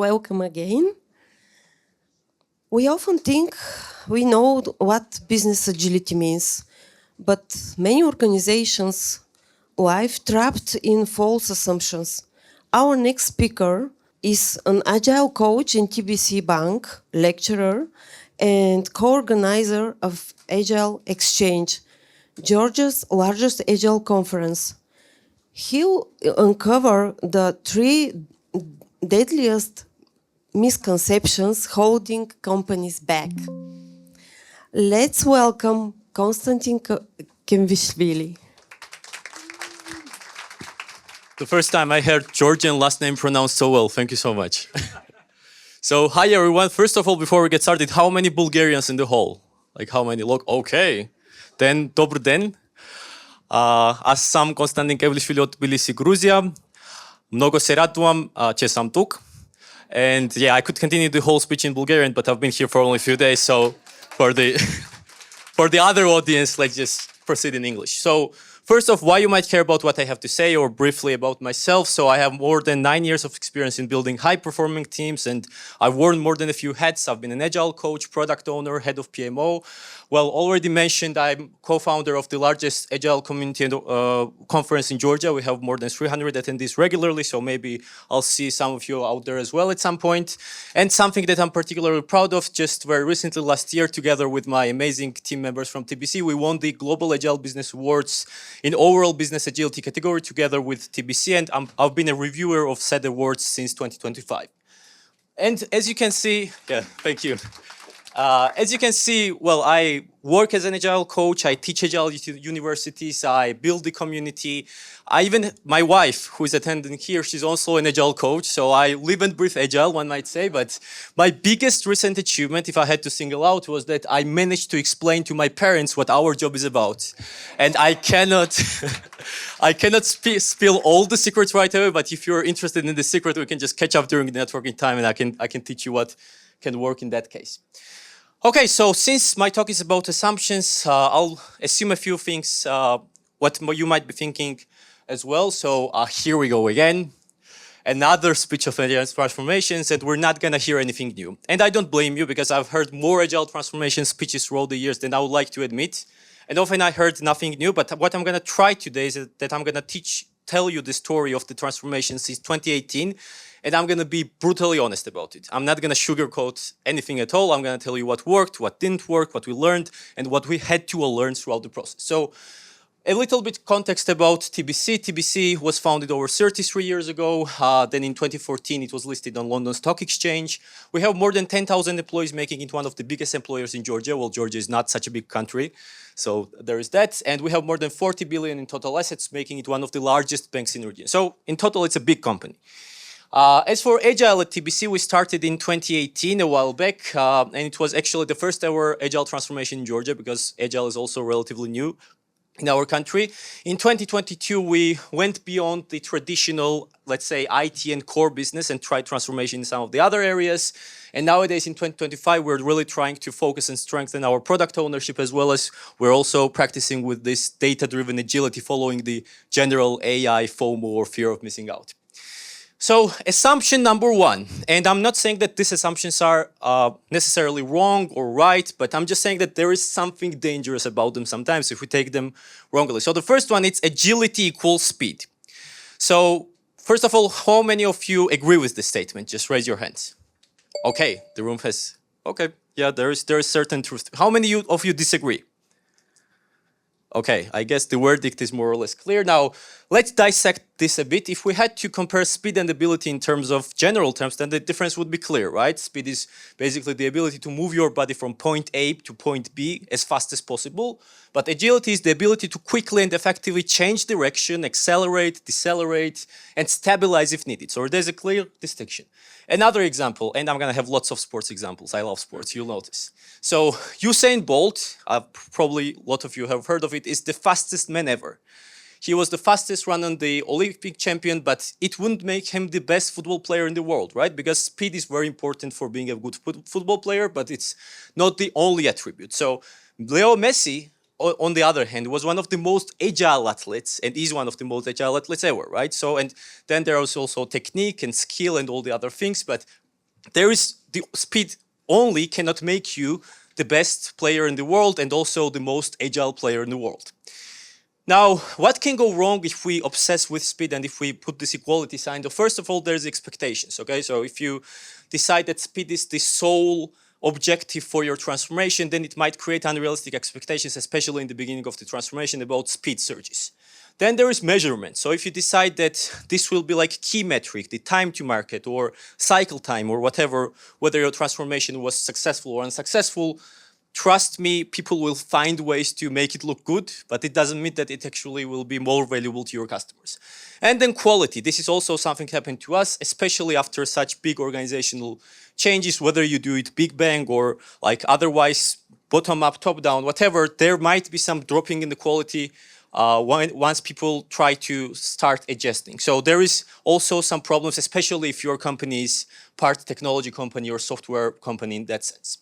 Welcome again. We often think we know what business agility means, but many organizations live trapped in false assumptions. Our next speaker is an agile coach in TBC Bank, lecturer, and co-organizer of Agile Exchange, Georgia's largest agile conference. He'll uncover the three deadliest misconceptions holding companies back. Let's welcome Konstantine Kevlishvili. The first time I heard Georgian last name pronounced so well. Thank you so much. So, hi everyone. First of all, before we get started, how many Bulgarians in the hall? Like how many? Look, okay. Then, добър ден. Аз съм Konstantine Kevlishvili от Тбилиси, Грузия. Много се радвам, че съм тук. And yeah, I could continue the whole speech in Bulgarian, but I've been here for only a few days, so for the other audience, let's just proceed in English. So, first off, why you might care about what I have to say, or briefly about myself. So I have more than 9 years of experience in building high-performing teams, and I've worn more than a few hats. I've been an agile coach, product owner, head of PMO. Well, already mentioned, I'm co-founder of the largest agile community conference in Georgia. We have more than 300 attendees regularly, so maybe I'll see some of you out there as well at some point. And something that I'm particularly proud of, just very recently last year, together with my amazing team members from TBC, we won the Global Agile Business Awards in overall business agility category together with TBC, and I've been a reviewer of said awards since 2025. And as you can see, yeah, thank you. As you can see, well, I work as an agile coach, I teach agile universities, I build the community. My wife, who is attending here, she's also an agile coach, so I live and breathe agile, one might say, but my biggest recent achievement, if I had to single out, was that I managed to explain to my parents what our job is about. And I cannot, spill all the secrets right away, but if you're interested in the secret, we can just catch up during the networking time and I can teach you what can work in that case. Okay, so since my talk is about assumptions, I'll assume a few things, what you might be thinking as well. So here we go again. Another speech of agile transformations, and we're not gonna hear anything new. And I don't blame you, because I've heard more agile transformation speeches throughout the years than I would like to admit. And often I heard nothing new, but what I'm gonna try today is that I'm gonna tell you the story of the transformation since 2018, and I'm gonna be brutally honest about it. I'm not gonna sugarcoat anything at all. I'm gonna tell you what worked, what didn't work, what we learned, and what we had to learn throughout the process. So, a little bit context about TBC. TBC was founded over 33 years ago. Then in 2014, it was listed on London Stock Exchange. We have more than 10,000 employees, making it one of the biggest employers in Georgia. Well, Georgia is not such a big country, so there is that. And we have more than 40 billion in total assets, making it one of the largest banks in the region. So in total, it's a big company. As for Agile at TBC, we started in 2018, a while back, and it was actually the first ever Agile transformation in Georgia, because Agile is also relatively new in our country. In 2022, we went beyond the traditional, let's say, IT and core business and tried transformation in some of the other areas. And nowadays, in 2025, we're really trying to focus and strengthen our product ownership, as well as we're also practicing with this data-driven agility, following the general AI FOMO, or fear of missing out. So, assumption number one, and I'm not saying that these assumptions are necessarily wrong or right, but I'm just saying that there is something dangerous about them sometimes if we take them wrongly. So the first one, it's agility equals speed. So, first of all, how many of you agree with this statement? Just raise your hands. Okay, the room has, okay, yeah, there is certain truth. How many of you disagree? Okay, I guess the verdict is more or less clear. Now, let's dissect this a bit. If we had to compare speed and ability in terms of general terms, then the difference would be clear, right? Speed is basically the ability to move your body from point A to point B as fast as possible. But agility is the ability to quickly and effectively change direction, accelerate, decelerate, and stabilize if needed. So there's a clear distinction. Another example, and I'm gonna have lots of sports examples. I love sports, you'll notice. So Usain Bolt, probably a lot of you have heard of it, is the fastest man ever. He was the fastest runner, the Olympic champion, but it wouldn't make him the best football player in the world, right? Because speed is very important for being a good football player, but it's not the only attribute. So Leo Messi, on the other hand, was one of the most agile athletes, and is one of the most agile athletes ever, right? So, and then there is also technique and skill and all the other things, but there is the speed only cannot make you the best player in the world and also the most agile player in the world. Now, what can go wrong if we obsess with speed and if we put this equality sign? First of all, there's expectations, okay? So if you decide that speed is the sole objective for your transformation, then it might create unrealistic expectations, especially in the beginning of the transformation about speed surges. Then there is measurement. So if you decide that this will be like key metric, the time to market or cycle time or whatever, whether your transformation was successful or unsuccessful, trust me, people will find ways to make it look good, but it doesn't mean that it actually will be more valuable to your customers. And then quality. This is also something happened to us, especially after such big organizational changes, whether you do it big bang or like otherwise bottom up, top down, whatever, there might be some dropping in the quality once people try to start adjusting. So there is also some problems, especially if your company is part technology company or software company in that sense.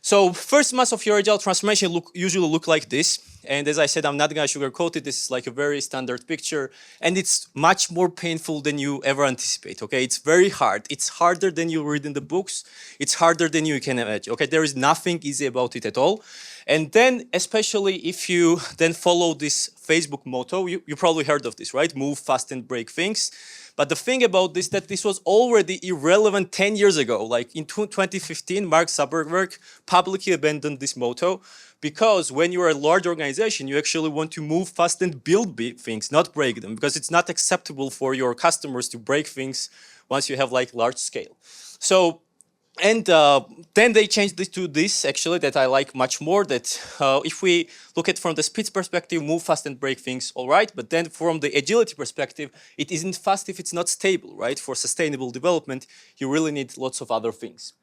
So first months of your agile transformation usually look like this. And as I said, I'm not going to sugarcoat it. This is like a very standard picture. And it's much more painful than you ever anticipate, okay? It's very hard. It's harder than you read in the books. It's harder than you can imagine, okay? There is nothing easy about it at all. And then, especially if you then follow this Facebook motto, you probably heard of this, right? Move fast and break things. But the thing about this, that this was already irrelevant 10 years ago. Like in 2015, Mark Zuckerberg publicly abandoned this motto because when you're a large organization, you actually want to move fast and build big things, not break them, because it's not acceptable for your customers to break things once you have like large scale. So, and then they changed it to this, actually, that I like much more, that if we look at from the speed perspective, move fast and break things, all right. But then from the agility perspective, it isn't fast if it's not stable, right? For sustainable development, you really need lots of other things.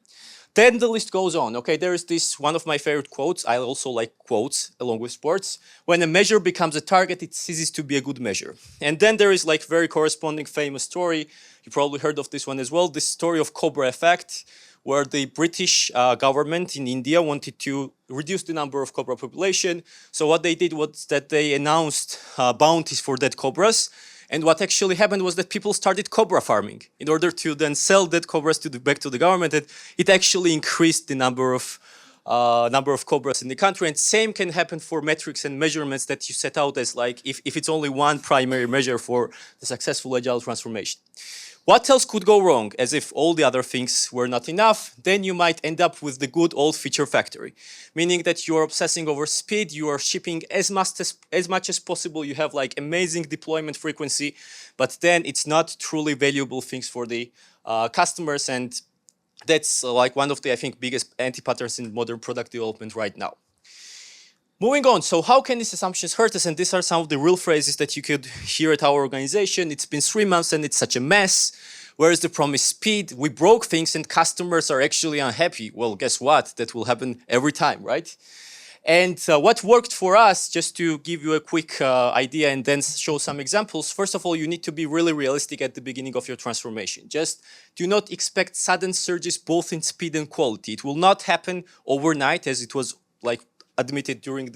Then the list goes on. Okay, there is this one of my favorite quotes. I also like quotes along with sports. When a measure becomes a target, it ceases to be a good measure. And then there is like very corresponding famous story. You probably heard of this one as well. This story of Cobra effect, where the British government in India wanted to reduce the number of cobra population. So what they did was that they announced bounties for dead cobras. And what actually happened was that people started cobra farming in order to then sell dead cobras back to the government. And it actually increased the number of cobras in the country. And same can happen for metrics and measurements that you set out as like if it's only one primary measure for the successful agile transformation. What else could go wrong? As if all the other things were not enough, then you might end up with the good old feature factory, meaning that you are obsessing over speed, you are shipping as much as possible, you have like amazing deployment frequency, but then it's not truly valuable things for the customers, and that's like one of the, I think, biggest anti-patterns in modern product development right now. Moving on, so how can these assumptions hurt us? And these are some of the real phrases that you could hear at our organization. It's been 3 months and it's such a mess. Where is the promised speed? We broke things and customers are actually unhappy. Well, guess what? That will happen every time, right? And what worked for us, just to give you a quick idea and then show some examples. First of all, you need to be really realistic at the beginning of your transformation. Just do not expect sudden surges both in speed and quality. It will not happen overnight, as it was like admitted during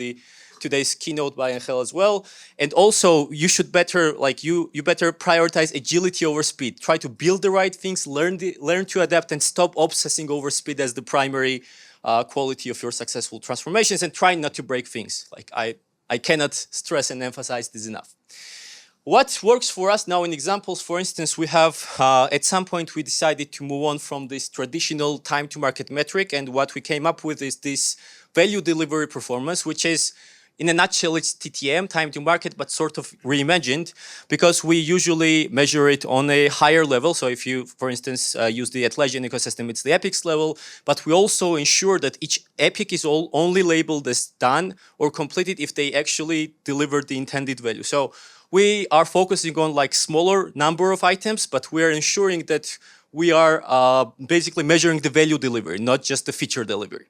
today's keynote by Angel as well. And also you should better you better prioritize agility over speed. Try to build the right things, learn to adapt, and stop obsessing over speed as the primary quality of your successful transformations, and try not to break things. Like I cannot stress and emphasize this enough. What works for us now in examples, for instance, we have at some point we decided to move on from this traditional time to market metric, and what we came up with is this value delivery performance, which is, in a nutshell, it's TTM, time to market, but sort of reimagined, because we usually measure it on a higher level. So if you, for instance, use the Atlassian ecosystem, it's the epics level, but we also ensure that each epic is only labeled as done or completed if they actually deliver the intended value. So we are focusing on like smaller number of items, but we are ensuring that we are basically measuring the value delivery, not just the feature delivery.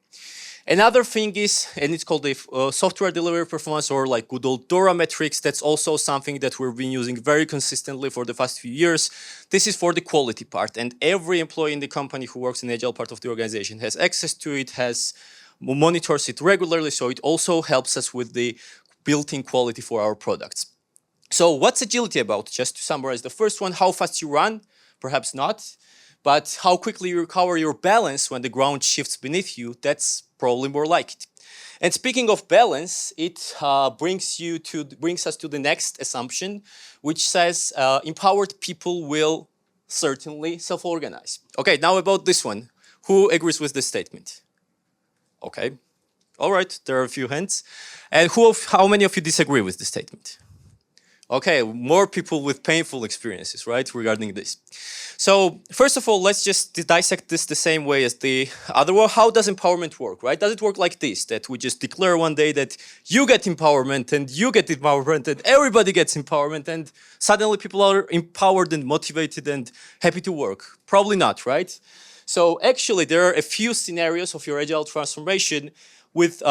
Another thing is, and it's called the software delivery performance, or like good old DORA metrics. That's also something that we've been using very consistently for the past few years. This is for the quality part, and every employee in the company who works in the agile part of the organization has access to it, monitors it regularly, so it also helps us with the built-in quality for our products. So what's agility about? Just to summarize the first one, how fast you run, perhaps not. But how quickly you recover your balance when the ground shifts beneath you, that's probably more like it. And speaking of balance, it brings us to the next assumption, which says empowered people will certainly self-organize. Okay, now about this one. Who agrees with this statement? Okay, all right, there are a few hands. And how many of you disagree with this statement? Okay, more people with painful experiences, right, regarding this. So first of all, let's just dissect this the same way as the other one. How does empowerment work, right? Does it work like this, that we just declare one day that you get empowerment and you get empowerment and everybody gets empowerment and suddenly people are empowered and motivated and happy to work? Probably not, right? So actually there are a few scenarios of your agile transformation with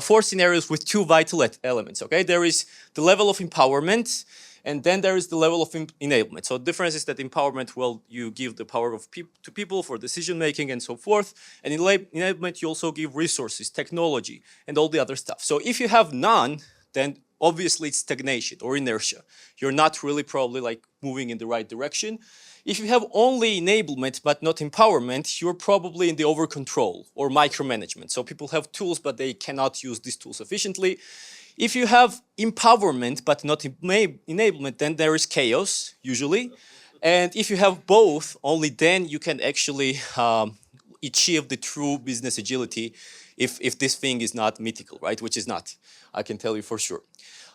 four scenarios with two vital elements, okay? There is the level of empowerment, and then there is the level of enablement. So the difference is that empowerment, well, you give the power to people for decision making and so forth. And in enablement, you also give resources, technology, and all the other stuff. So if you have none, then obviously it's stagnation or inertia. You're not really probably like moving in the right direction. If you have only enablement but not empowerment, you're probably in the over control or micromanagement. So people have tools, but they cannot use these tools efficiently. If you have empowerment but not enablement, then there is chaos, usually. And if you have both, only then you can actually achieve the true business agility if this thing is not mythical, right? Which is not, I can tell you for sure.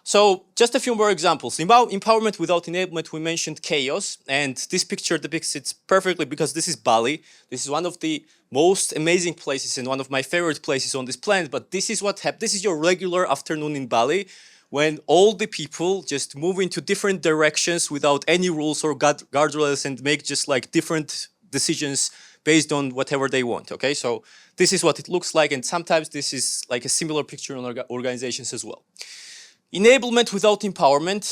So just a few more examples. Empowerment without enablement, we mentioned chaos. And this picture depicts it perfectly because this is Bali. This is one of the most amazing places and one of my favorite places on this planet. But this is what happens. This is your regular afternoon in Bali when all the people just move into different directions without any rules or guardrails and make just like different decisions based on whatever they want, okay? So this is what it looks like. And sometimes this is like a similar picture in organizations as well. Enablement without empowerment,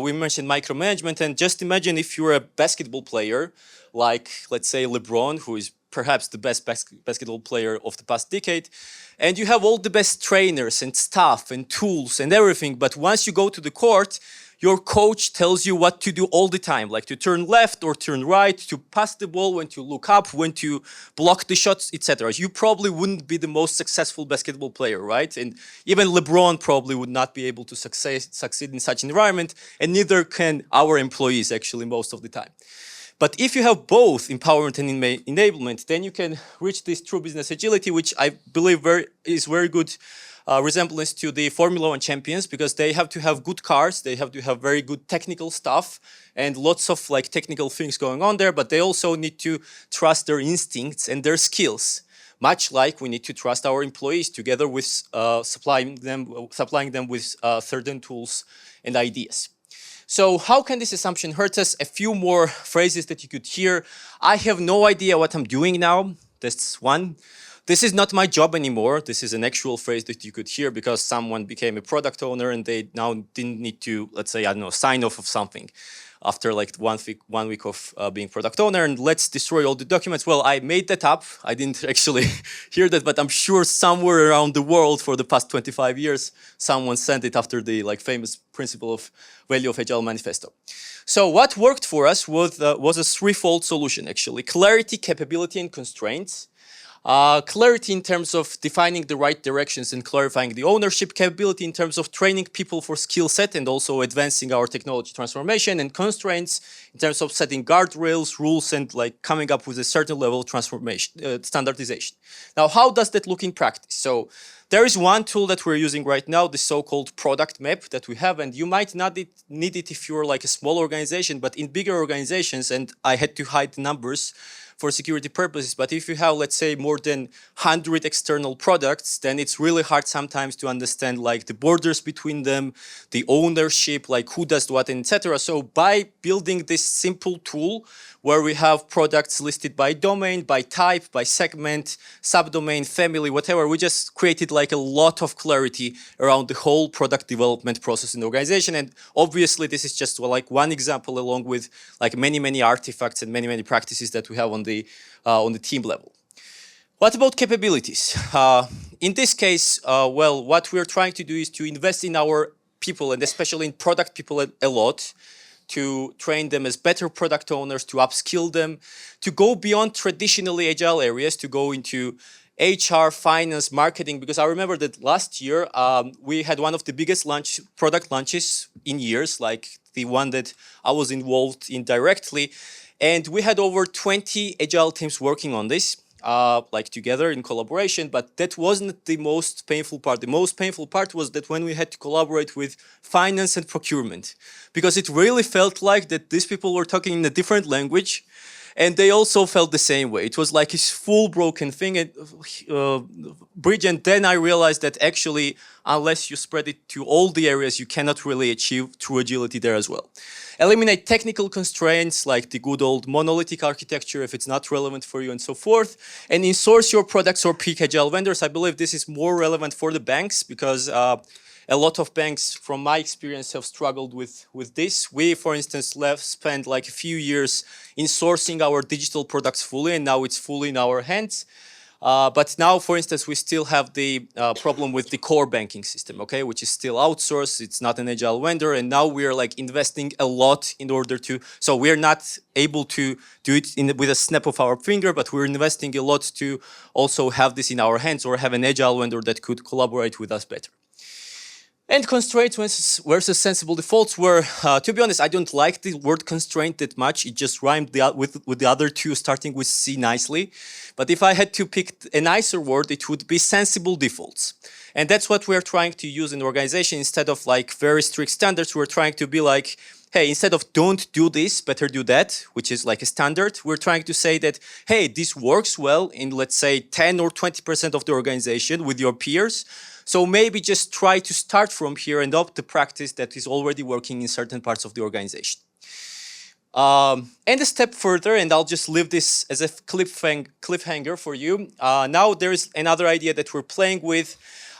we mentioned micromanagement, and just imagine if you're a basketball player, like let's say LeBron, who is perhaps the best basketball player of the past decade, and you have all the best trainers and staff and tools and everything, but once you go to the court, your coach tells you what to do all the time, like to turn left or turn right, to pass the ball, when to look up, when to block the shots, etc. You probably wouldn't be the most successful basketball player, right? And even LeBron probably would not be able to succeed in such an environment, and neither can our employees actually most of the time. But if you have both empowerment and enablement, then you can reach this true business agility, which I believe is very good resemblance to the Formula One champions, because they have to have good cars, they have to have very good technical stuff and lots of like technical things going on there, but they also need to trust their instincts and their skills, much like we need to trust our employees together with supplying them with certain tools and ideas. So how can this assumption hurt us? A few more phrases that you could hear. I have no idea what I'm doing now. That's one. This is not my job anymore. This is an actual phrase that you could hear because someone became a product owner and they now didn't need to, let's say, I don't know, sign off of something after like 1 week of being product owner, and let's destroy all the documents. Well, I made that up. I didn't actually hear that, but I'm sure somewhere around the world for the past 25 years, someone sent it after the like famous principle of value of Agile manifesto. So what worked for us was a threefold solution, actually: clarity, capability, and constraints. Clarity in terms of defining the right directions and clarifying the ownership, capability in terms of training people for skill set and also advancing our technology transformation, and constraints in terms of setting guardrails, rules, and like coming up with a certain level of transformation, standardization. Now, how does that look in practice? So there is one tool that we're using right now, the so-called product map that we have, and you might not need it if you're like a small organization, but in bigger organizations, and I had to hide the numbers for security purposes, but if you have, let's say, more than 100 external products, then it's really hard sometimes to understand like the borders between them, the ownership, like who does what, etc. So by building this simple tool where we have products listed by domain, by type, by segment, subdomain, family, whatever, we just created like a lot of clarity around the whole product development process in the organization. And obviously this is just like one example along with like many artifacts and many practices that we have on the team level. What about capabilities? In this case, well, what we're trying to do is to invest in our people, and especially in product people a lot, to train them as better product owners, to upskill them, to go beyond traditionally agile areas, to go into HR, finance, marketing, because I remember that last year we had one of the biggest product launches in years, like the one that I was involved in directly. And we had over 20 agile teams working on this, like together in collaboration, but that wasn't the most painful part. The most painful part was that when we had to collaborate with finance and procurement, because it really felt like that these people were talking in a different language, and they also felt the same way. It was like this full broken thing, bridge. And then I realized that actually, unless you spread it to all the areas, you cannot really achieve true agility there as well. Eliminate technical constraints like the good old monolithic architecture if it's not relevant for you and so forth. And insource your products or pick agile vendors. I believe this is more relevant for the banks because a lot of banks, from my experience, have struggled with this. We, for instance, spent like a few years in sourcing our digital products fully, and now it's fully in our hands. But now, for instance, we still have the problem with the core banking system, okay, which is still outsourced. It's not an agile vendor, and now we are like investing a lot in order to. So we are not able to do it with a snap of our finger, but we're investing a lot to also have this in our hands or have an agile vendor that could collaborate with us better. And constraints versus sensible defaults were, to be honest, I don't like the word constraint that much. It just rhymed with the other two, starting with C nicely. But if I had to pick a nicer word, it would be sensible defaults. And that's what we're trying to use in the organization. Instead of like very strict standards, we're trying to be like, hey, instead of don't do this, better do that, which is like a standard, we're trying to say that, hey, this works well in, let's say, 10 or 20% of the organization with your peers. So maybe just try to start from here and adopt the practice that is already working in certain parts of the organization. And a step further, and I'll just leave this as a cliffhanger for you. Now there is another idea that we're playing with,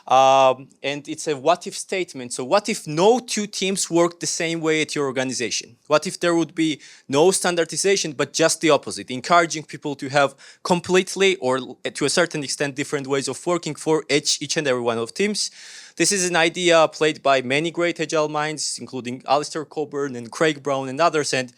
and it's a what-if statement. So what if no two teams work the same way at your organization? What if there would be no standardization, but just the opposite, encouraging people to have completely or to a certain extent different ways of working for each and every one of teams? This is an idea played by many great agile minds, including Alistair Coburn and Craig Brown and others. And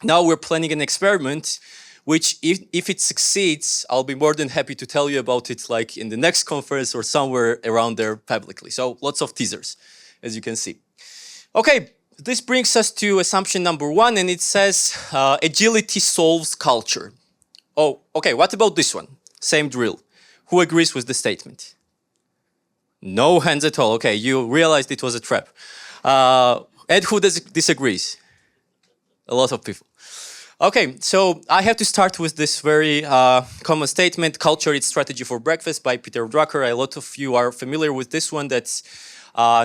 now we're planning an experiment which if it succeeds, I'll be more than happy to tell you about it like in the next conference or somewhere around there publicly. So lots of teasers, as you can see. Okay, this brings us to assumption number one, and it says agility solves culture. Oh, okay, what about this one? Same drill. Who agrees with the statement? No hands at all. Okay, you realized it was a trap. And who disagrees? A lot of people. Okay, so I have to start with this very common statement, culture eats strategy for breakfast by Peter Drucker. A lot of you are familiar with this one, that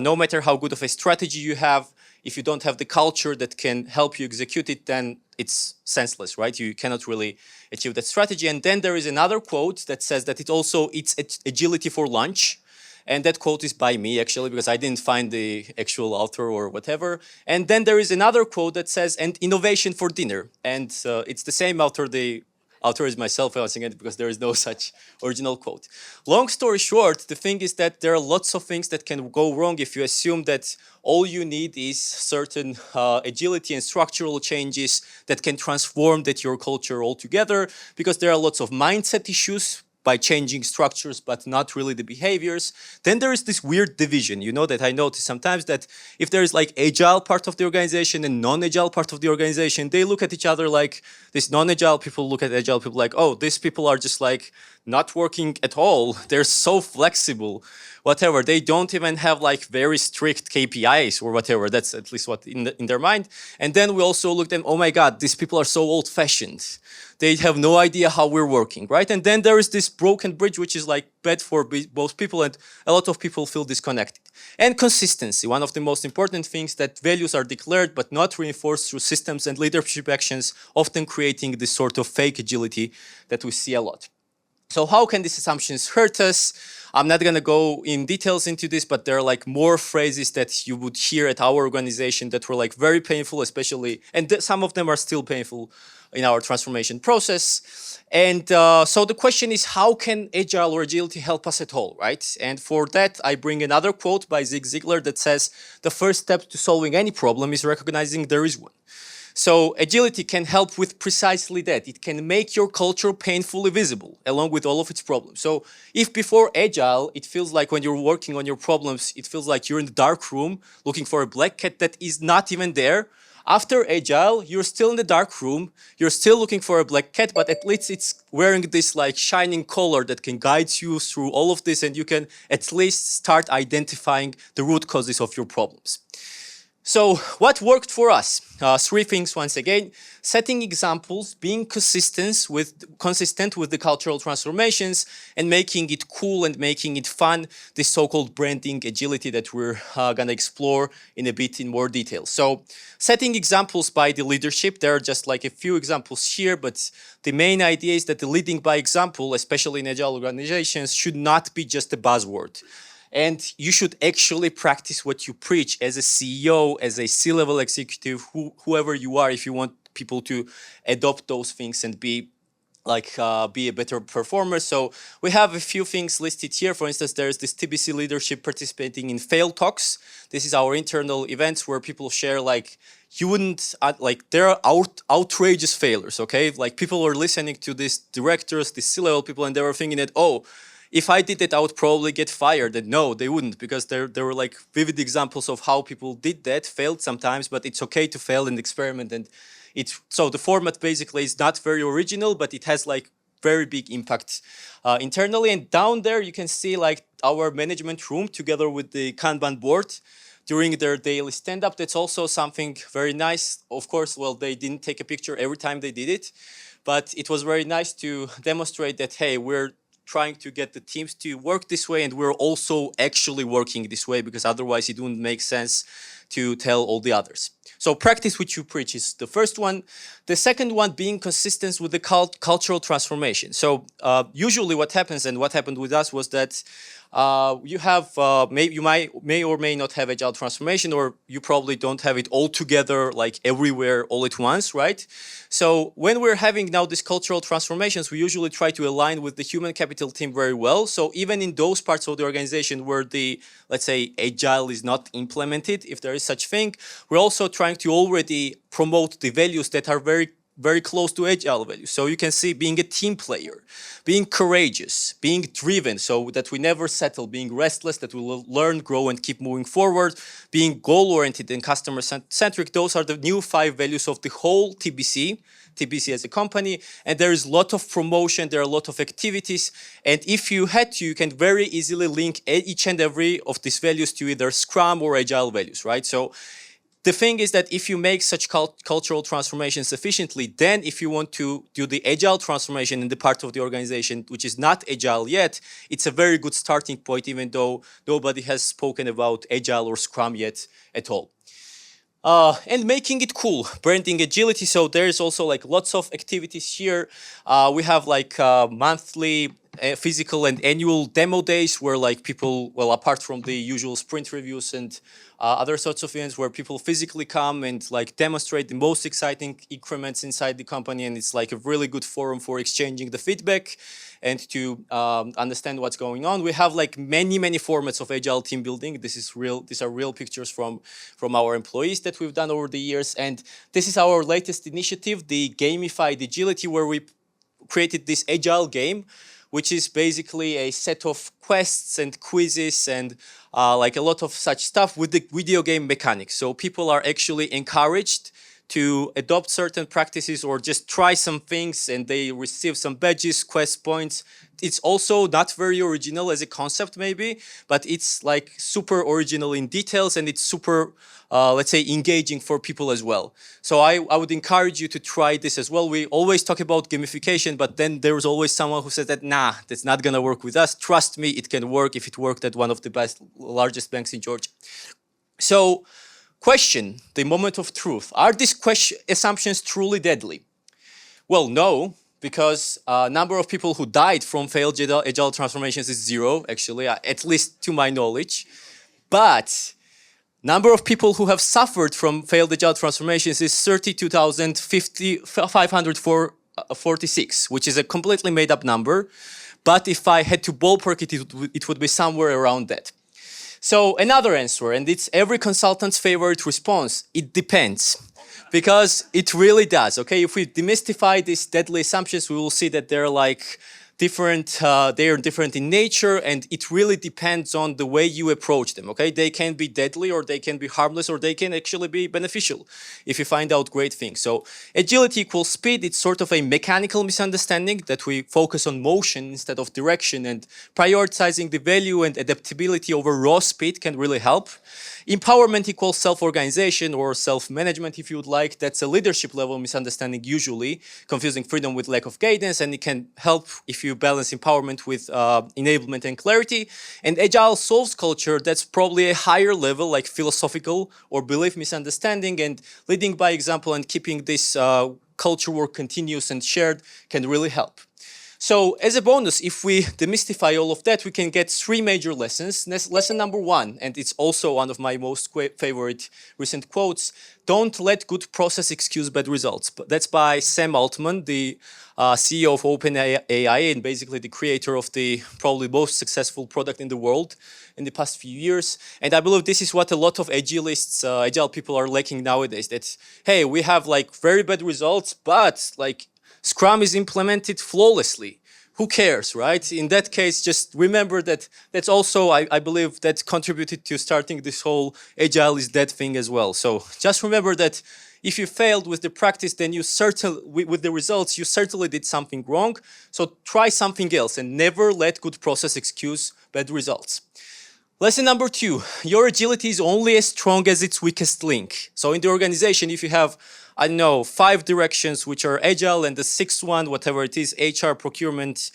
no matter how good of a strategy you have, if you don't have the culture that can help you execute it, then it's senseless, right? You cannot really achieve that strategy. And then there is another quote that says that it also eats agility for lunch. And that quote is by me, actually, because I didn't find the actual author or whatever. And then there is another quote that says, and innovation for dinner. And it's the same author. The author is myself announcing it because there is no such original quote. Long story short, the thing is that there are lots of things that can go wrong if you assume that all you need is certain agility and structural changes that can transform your culture altogether, because there are lots of mindset issues by changing structures, but not really the behaviors. Then there is this weird division, that I notice sometimes, that if there is like agile part of the organization and non-agile part of the organization, they look at each other like this non-agile people look at agile people like, oh, these people are just like not working at all. They're so flexible, whatever. They don't even have like very strict KPIs or whatever. That's at least what in their mind. And then we also look at them, oh my God, these people are so old-fashioned. They have no idea how we're working, right? And then there is this broken bridge, which is like bad for both people, and a lot of people feel disconnected. And consistency, one of the most important things, that values are declared but not reinforced through systems and leadership actions, often creating this sort of fake agility that we see a lot. So how can these assumptions hurt us? I'm not going to go in details into this, but there are like more phrases that you would hear at our organization that were like very painful, especially, and some of them are still painful in our transformation process. And so the question is, how can agile or agility help us at all, right? And for that, I bring another quote by Zig Ziglar that says, the first step to solving any problem is recognizing there is one. So agility can help with precisely that. It can make your culture painfully visible along with all of its problems. So if before agile, it feels like when you're working on your problems, it feels like you're in the dark room looking for a black cat that is not even there. After agile, you're still in the dark room, you're still looking for a black cat, but at least it's wearing this like shining color that can guide you through all of this, and you can at least start identifying the root causes of your problems. So what worked for us? Three things once again: setting examples, being consistent with the cultural transformations, and making it cool and making it fun, this so-called branding agility that we're gonna explore in a bit in more detail. So setting examples by the leadership, there are just like a few examples here, but the main idea is that the leading by example, especially in agile organizations, should not be just a buzzword. And you should actually practice what you preach as a CEO, as a C-level executive, whoever you are, if you want people to adopt those things and be a better performer. So we have a few things listed here. For instance, there's this TBC leadership participating in fail talks. This is our internal events where people share like, you wouldn't, there are outrageous failures, okay? Like people are listening to these directors, these C-level people, and they were thinking that, oh, if I did it, I would probably get fired. And no, they wouldn't, because there were like vivid examples of how people did that, failed sometimes, but it's okay to fail and experiment. And so the format basically is not very original, but it has like very big impact internally. And down there, you can see like our management room together with the Kanban board during their daily stand-up. That's also something very nice. Of course, well, they didn't take a picture every time they did it, but it was very nice to demonstrate that, hey, we're trying to get the teams to work this way, and we're also actually working this way, because otherwise it wouldn't make sense to tell all the others. So practice what you preach is the first one. The second one, being consistent with the cultural transformation. So usually what happens, and what happened with us, was that you have you may or may not have agile transformation, or you probably don't have it all together like everywhere all at once, right? So when we're having now these cultural transformations, we usually try to align with the human capital team very well. So even in those parts of the organization where the, let's say, agile is not implemented, if there is such thing, we're also trying to already promote the values that are very close to agile values. So you can see being a team player, being courageous, being driven so that we never settle, being restless, that we will learn, grow, and keep moving forward, being goal-oriented and customer-centric. Those are the new 5 values of the whole TBC as a company. And there is a lot of promotion, there are a lot of activities. And if you had to, you can very easily link each and every of these values to either Scrum or agile values, right? So the thing is that if you make such cultural transformations efficiently, then if you want to do the agile transformation in the part of the organization which is not agile yet, it's a very good starting point, even though nobody has spoken about agile or Scrum yet at all. And making it cool, branding agility. So there's also like lots of activities here. We have like monthly physical and annual demo days where like people, well, apart from the usual sprint reviews and other sorts of events where people physically come and like demonstrate the most exciting increments inside the company. And it's like a really good forum for exchanging the feedback and to understand what's going on. We have like many formats of agile team building. These are real pictures from our employees that we've done over the years. And this is our latest initiative, the gamified agility, where we created this agile game, which is basically a set of quests and quizzes and like a lot of such stuff with the video game mechanics. So people are actually encouraged to adopt certain practices or just try some things, and they receive some badges, quest points. It's also not very original as a concept maybe, but it's like super original in details, and it's super, let's say, engaging for people as well. So I would encourage you to try this as well. We always talk about gamification, but then there's always someone who says that, nah, that's not gonna work with us. Trust me, it can work if it worked at one of the largest banks in Georgia. So, question, the moment of truth. Are these assumptions truly deadly? Well, no, because number of people who died from failed agile transformations is zero, actually, at least to my knowledge. But number of people who have suffered from failed agile transformations is 32,546, which is a completely made up number. But if I had to ballpark it, it would be somewhere around that. So another answer, and it's every consultant's favorite response, it depends. Because it really does, okay? If we demystify these deadly assumptions, we will see that they're like different, they are different in nature, and it really depends on the way you approach them, okay? They can be deadly, or they can be harmless, or they can actually be beneficial if you find out great things. So agility equals speed. It's sort of a mechanical misunderstanding that we focus on motion instead of direction, and prioritizing the value and adaptability over raw speed can really help. Empowerment equals self-organization or self-management, if you would like. That's a leadership level misunderstanding, usually confusing freedom with lack of guidance, and it can help if you balance empowerment with enablement and clarity. And agile solves culture, that's probably a higher level, like philosophical or belief misunderstanding, and leading by example and keeping this culture work continuous and shared can really help. So as a bonus, if we demystify all of that, we can get three major lessons. Lesson number one, and it's also one of my most favorite recent quotes: don't let good process excuse bad results. But that's by Sam Altman, the CEO of OpenAI, and basically the creator of the probably most successful product in the world in the past few years. And I believe this is what a lot of agilists, agile people are lacking nowadays. That, hey, we have like very bad results, but like Scrum is implemented flawlessly. Who cares, right? In that case, just remember that that's also, I believe, that contributed to starting this whole agile is dead thing as well. So just remember that if you failed with the practice, then you certainly, with the results, you certainly did something wrong. So try something else and never let good process excuse bad results. Lesson number two, your agility is only as strong as its weakest link. So in the organization, if you have, I don't know, 5 directions which are agile, and the 6th one, whatever it is, HR, procurement,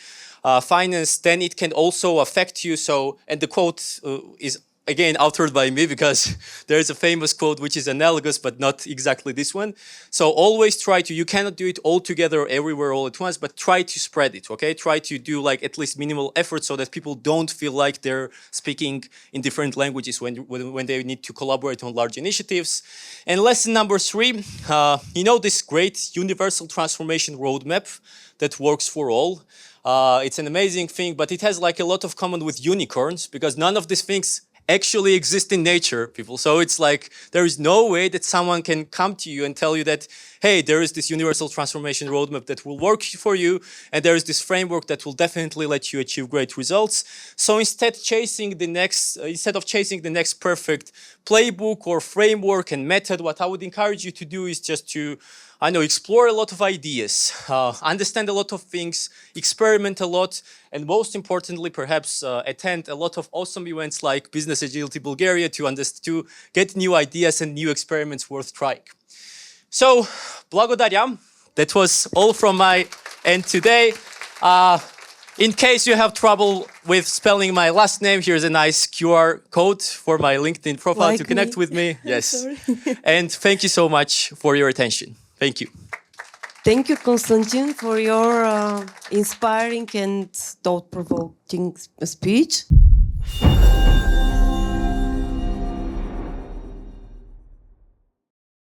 finance, then it can also affect you. So, and the quote is again authored by me, because there is a famous quote which is analogous but not exactly this one. So always try to, you cannot do it all together everywhere all at once, but try to spread it, okay? Try to do like at least minimal effort so that people don't feel like they're speaking in different languages when they need to collaborate on large initiatives. And lesson number 3, you know this great universal transformation roadmap that works for all. It's an amazing thing, but it has like a lot of common with unicorns, because none of these things actually exist in nature, people. So it's like there is no way that someone can come to you and tell you that, hey, there is this universal transformation roadmap that will work for you, and there is this framework that will definitely let you achieve great results. So instead of chasing the next perfect playbook or framework and method, what I would encourage you to do is just to, I know, explore a lot of ideas, understand a lot of things, experiment a lot, and most importantly, perhaps attend a lot of awesome events like Business Agility Bulgaria to get new ideas and new experiments worth trying. So, благодаря. That was all from my end today. In case you have trouble with spelling my last name, here's a nice QR code for my LinkedIn profile Like to connect me. with me. Yes. Sorry. And thank you so much for your attention. Thank you. Thank you, Konstantine, for your inspiring and thought-provoking speech.